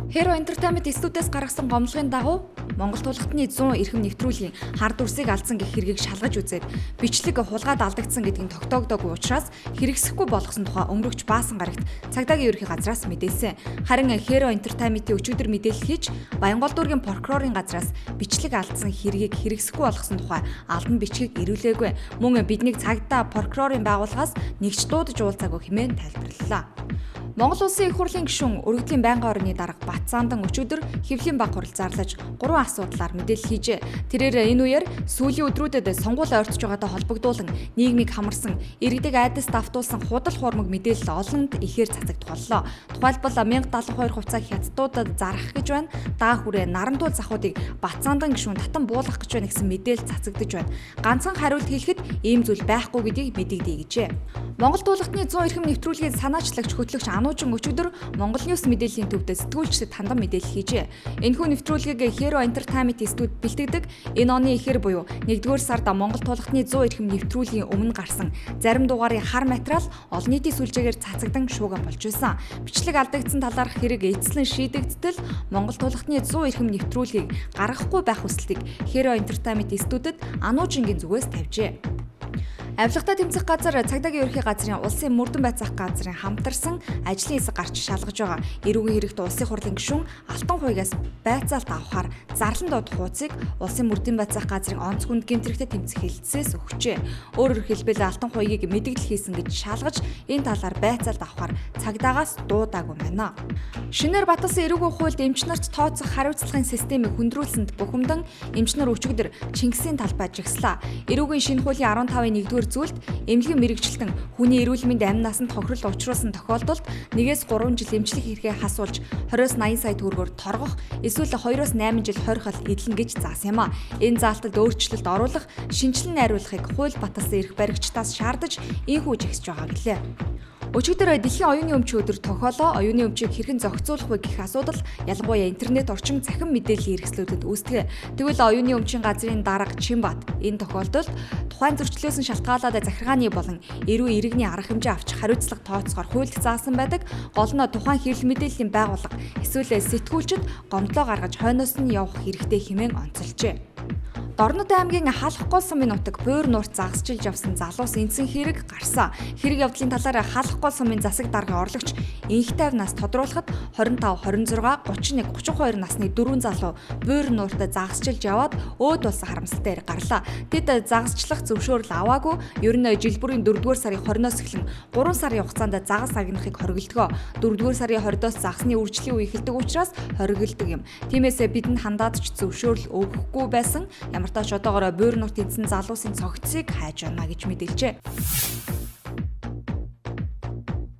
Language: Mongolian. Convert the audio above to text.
Hero Entertainment студиэс гаргасан гомдлогын дагуу Монгол тулгатны 100 эрхэм нэвтрүүлгийн хард үрсийг алдсан гэх хэргийг шалгаж үзээд бичлэг хулгайд алдагдсан гэдгийг тогтоогдоогүй учраас хэрэгсэхгүй болгосон тухай өнгөрөгч Баасан гарагт цагдаагийн ерөнхий газраас мэдээлсэн. Харин Hero Entertainment-ийн өчигдөр мэдээлэл хийж Баянгол дүүргийн прокурорын газраас бичлэг алдсан хэргийг хэрэгсэхгүй болгосон тухай албан бичгийг ирүүлээгүй. Мөн биднийг цагдаа прокурорын байгууллагаас нэгч дуудаж уулзаагүй хэмээн тайлбарллаа. Монгол Улсын их хурлын гишүүн өргөдлийн байнгын орны дарга Батцаандан өчигдөр хэвлэлийн баг хурал зарлаж 3 асуудлаар мэдээлэл хийжээ. Тэрээр энэ үеэр сүүлийн өдрүүдэд сонгуул ойртож байгаатай холбогдуулан нийгмийг хамарсан иргэдэг айдаст автуулсан худал хуурмаг мэдээлэл олонд ихээр цацагдах боллоо. Тухайлбал 1072 хувьцаа хятадуудад зарах гэж байна. Даа хүрээ нарандуул захуудыг Батцаандан гишүүн татан буулгах гэж байна гэсэн мэдээлэл цацагдж байна. Ганцхан хариулт хэлэхэд ийм зүйл байхгүй гэдгийг мэдэгдэе гэжээ. Монгол тулгатны 100 эрхэм нэвтрүүлгийн санаачлагч хөтлөгч Ануужин өчигдөр Монгол Ньюс мэдээллийн төвд сэтгүүлчдэд хандан мэдээлэл хийжээ. Энэхүү нэвтрүүлгийг Hero Entertainment студид бэлтгэдэг. Энэ оны ихэр буюу 1-р сард Монгол тулгатны 100 эрхэм нэвтрүүлгийн өмнө гарсан зарим дугаарын хар материал олон нийтийн сүлжээгээр цацагдан шууган болж байсан. Бичлэг алдагдсан талаарх хэрэг эцэслэн шийдэгдтэл Монгол тулгатны 100 эрхэм нэвтрүүлгийг гаргахгүй байх хүслийг Hero Entertainment студид Ануужингийн зүгээс тавьжээ. Авилгатай тэмцэх газар цагдаагийн ерөнхий газрын улсын мөрдөн байцаах газрын хамтарсан ажлын хэсэг гарч шалгаж байгаа. Эрүүгийн хэрэгт улсын хурлын гишүүн Алтан хуйгаас байцаалт авахаар зарлан доод хуудсыг улсын мөрдөн байцаах газрын онц хүнд гэмтрэхтэй тэмцэх хэлтсээс өгчээ. Өөрөөр хэлбэл Алтан хуйгийг мэдэгдэл хийсэн гэж шалгаж энэ талаар байцаалт авахаар цагдаагаас дуудаагүй байна. Шинээр баталсан эрүүгийн хуульд эмч нарт тооцох хариуцлагын системийг хөндрүүлсэнд бухимдан эмч нар өчигдөр Чингисийн талбай жигслаа. Эрүүгийн шинэ хуулийн 15-ын 1-р зүйлд эмнэлгийн мэрэгчлэн хүний эрүүл мэнд амь насанд хохирол учруулсан тохиолдолд 1-3 жил эмчлэх хэрэгээ хасуулж 20-80 сая төгрөгөөр торгох эсвэл 2-8 жил хорих эдлэн гэж заасан юм а. Энэ заалтад өөрчлөлт оруулах, шинжилэн найруулахыг хууль баталсан эрх баригчдаас шаардаж энэхүү жигсэж байгаа гэлээ. Өчигдөр дэлхийн оюуны өмчийн өдөр тохиолоо оюуны өмчийг хэрхэн зохицуулах вэ гэх асуудал ялангуяа интернет орчин цахим мэдээллийн хэрэгслүүдэд үүсдэг. Тэгвэл оюуны өмчийн газрын дарга Чимбат энэ тохиолдолд тухайн зөрчлөөсөн шалтгаалаад захиргааны болон эрүү иргэний арга хэмжээ авч хариуцлага тооцохоор хуульд заасан байдаг. Гол нь тухайн хэвлэл мэдээллийн байгууллага эсвэл сэтгүүлчид гомдлоо гаргаж хойноос нь явах хэрэгтэй хэмээн онцолжээ. Дорнод аймгийн Халахгүй сумын нутаг Буур нуурт загасчилж явсан залуус эндсэн хэрэг гарсан. Хэрэг явдлын талаар Халахгүй сумын засаг даргын орлогч Инх тайвнаас тодруулахад 25, 26, 31, 32 насны 4 залуу Буур нуурт загасчилж яваад өөд болсон харамсалтай хэрэг гарлаа. Тэд загасчлах зөвшөөрөл аваагүй. Ер нь жил бүрийн 4-р сарын 20-оос эхлэн 3 сарын хугацаанд загас агнахыг хориглодгоо. 4-р сарын 20-оос загасны үржлийн үе эхэлдэг учраас хориглодог юм. Тиймээс бидэнд хандаад ч зөвшөөрөл өгөхгүй байсан. Ямартаач одоогоор Буур нуурт эндсэн залуусын цогцыг хайж байна гэж мэдээлжээ.